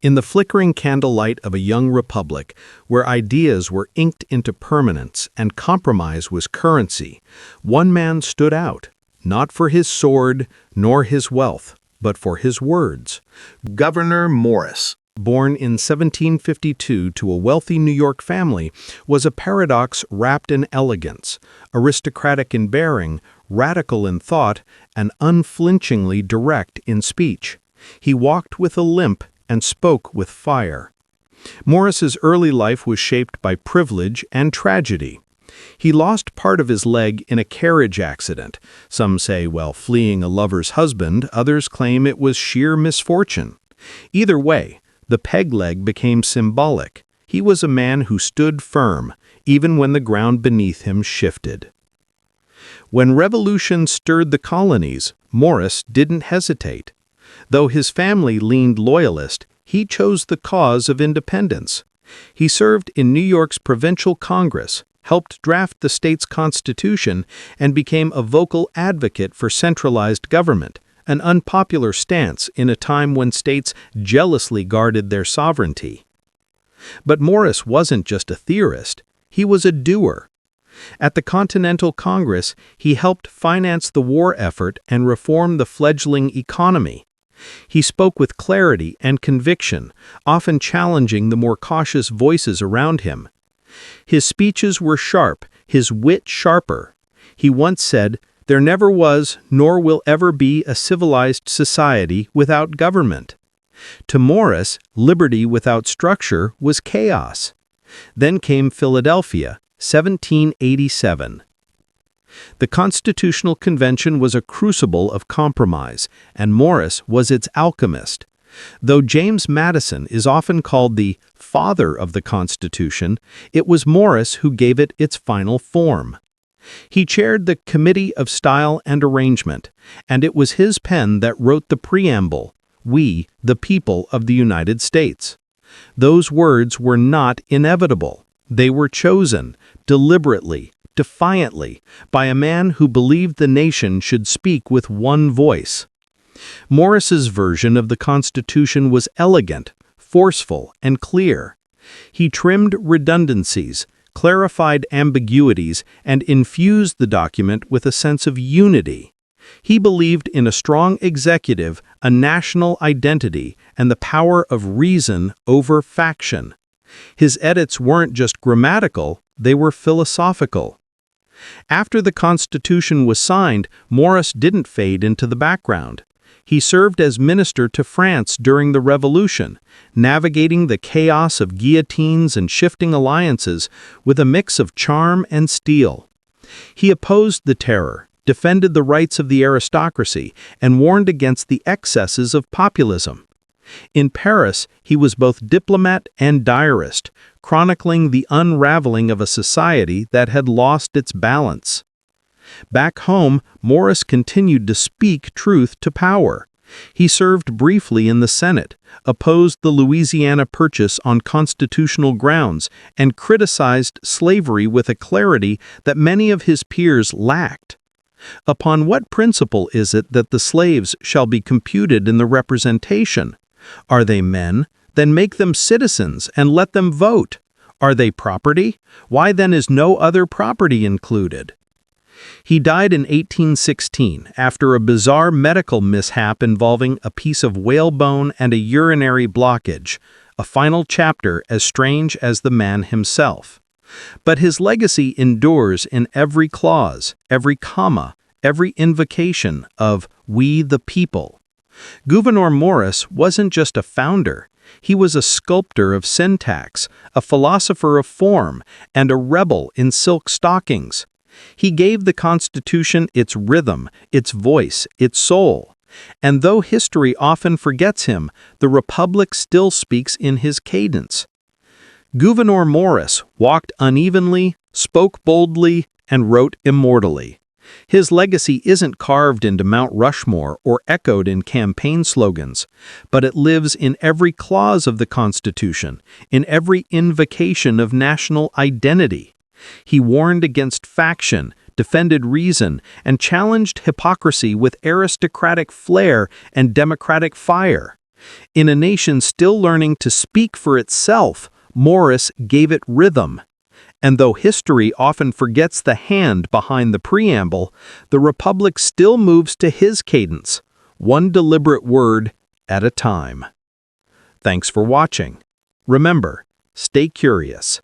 In the flickering candlelight of a young republic, where ideas were inked into permanence and compromise was currency, one man stood out, not for his sword nor his wealth, but for his words. Gouverneur Morris, Born in 1752 to a wealthy New York family, was a paradox wrapped in elegance, aristocratic in bearing, radical in thought, and unflinchingly direct in speech. He walked with a limp and spoke with fire. Morris's early life was shaped by privilege and tragedy. He lost part of his leg in a carriage accident. Some say while fleeing a lover's husband, others claim it was sheer misfortune. Either way, the peg leg became symbolic. He was a man who stood firm, even when the ground beneath him shifted. When revolution stirred the colonies, Morris didn't hesitate. Though his family leaned loyalist, he chose the cause of independence. He served in New York's provincial Congress, helped draft the state's constitution, and became a vocal advocate for centralized government, an unpopular stance in a time when states jealously guarded their sovereignty. But Morris wasn't just a theorist, he was a doer. At the Continental Congress, he helped finance the war effort and reform the fledgling economy. He spoke with clarity and conviction, often challenging the more cautious voices around him. His speeches were sharp, his wit sharper. He once said, "There never was, nor will ever be, a civilized society without government." To Morris, liberty without structure was chaos. Then came Philadelphia, 1787. The Constitutional Convention was a crucible of compromise, and Morris was its alchemist. Though James Madison is often called the father of the Constitution, it was Morris who gave it its final form. He chaired the Committee of Style and Arrangement, and it was his pen that wrote the preamble, "We, the people of the United States." Those words were not inevitable. They were chosen, deliberately, defiantly, by a man who believed the nation should speak with one voice. Morris's version of the Constitution was elegant, forceful, and clear. He trimmed redundancies, clarified ambiguities, and infused the document with a sense of unity. He believed in a strong executive, a national identity, and the power of reason over faction. His edits weren't just grammatical, they were philosophical. After the Constitution was signed, Morris didn't fade into the background. He served as minister to France during the Revolution, navigating the chaos of guillotines and shifting alliances with a mix of charm and steel. He opposed the terror, defended the rights of the aristocracy, and warned against the excesses of populism. In Paris, he was both diplomat and diarist, chronicling the unraveling of a society that had lost its balance. Back home, Morris continued to speak truth to power. He served briefly in the Senate, opposed the Louisiana Purchase on constitutional grounds, and criticized slavery with a clarity that many of his peers lacked. Upon what principle is it that the slaves shall be computed in the representation? Are they men? Then make them citizens and let them vote. Are they property? Why then is no other property included? He died in 1816 after a bizarre medical mishap involving a piece of whalebone and a urinary blockage, a final chapter as strange as the man himself. But his legacy endures in every clause, every comma, every invocation of "We the People." Gouverneur Morris wasn't just a founder. He was a sculptor of syntax, a philosopher of form, and a rebel in silk stockings. He gave the Constitution its rhythm, its voice, its soul. And though history often forgets him, the Republic still speaks in his cadence. Gouverneur Morris walked unevenly, spoke boldly, and wrote immortally. His legacy isn't carved into Mount Rushmore or echoed in campaign slogans, but it lives in every clause of the Constitution, in every invocation of national identity. He warned against faction, defended reason, and challenged hypocrisy with aristocratic flair and democratic fire. In a nation still learning to speak for itself, Morris gave it rhythm. And though history often forgets the hand behind the preamble, the Republic still moves to his cadence, one deliberate word at a time. Thanks for watching. Remember, stay curious.